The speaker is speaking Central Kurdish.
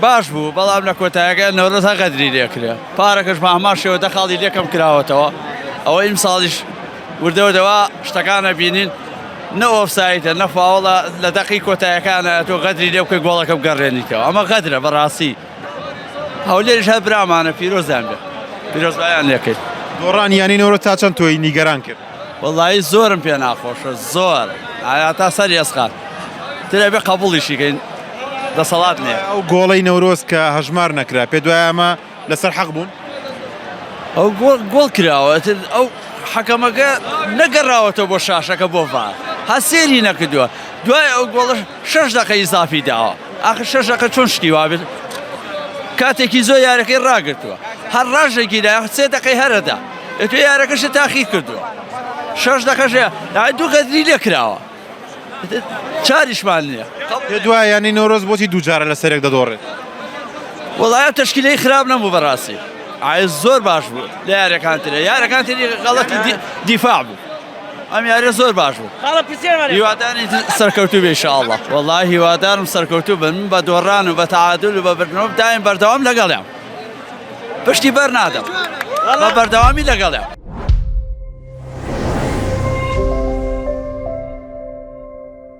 باش بوو بەڵام لە کۆتاییەکە نەورۆز قەدری لێکرێ پارەکەش ماهەمان شێوە دەخاڵی لێکم کراوەتەوە ئەوە ئیمساڵیش وردەوردەوە شتەکانە بینین نە ئۆفسایدە نە فاوڵە لە دەقی کۆتاییەکانە تۆ قەدری لێ بکەی گۆڵەکەم گەڕێنیتەوە ئەمە قەدرە بەڕاستی هەولێریش هەر برامانە پیرۆزیان بێ پیرۆزبایان لێکرد دۆڕان یانی نەورۆ تا چەند تۆی نیگەران کرد وەڵایی زۆرم پێ ناخۆشە زۆر تا سەری ئەسقات ترە بێ قبوڵیشیکەین دەسەڵات نییە ئەو گۆڵەی نەورۆز کە هەژمار نەکرا پێ دوای ئەمە لەسەر حەق بوون ئەو گۆڵ کراوە ئەو حەکەمەکە نەگەڕاوەتەوە بۆ شاشەکە بۆ ڤار ها سێری نەکردووە دوای ئەو گۆڵە 6 دقەی ئیزافی داوە ئاخر 6 دقە چۆن شتی وابێت کاتێکی زۆر یارەکەی ڕاگرتووە هەر ڕژێکی دا 3 دقەی هەرەدا تو یارەکەشە تاخیر کردووە 6 دقەژەیە دوو قەدری لێ کراوە چاریشمان نییە پێ دوای یانی نەورۆز بۆچی دووجارە لە سەرێک دەدۆڕێت وەڵایە تەشکیلەی خراپ نەبوو بەڕاستی زۆر باش بوو لە یارەکان تری غەڵەتی دیفاع بوو ئەم یارە زۆر باش بوو هیواداری سەرکەوتوو بێ ئینشاءالله وەڵای هیوادارم سەرکەوتوو بن بە دۆڕان و بە تەعادل و بە بردنەوە دایم بەردەوام لەگەڵیان پشتی بەر نادەم بە بەردەوامی لەگەڵیان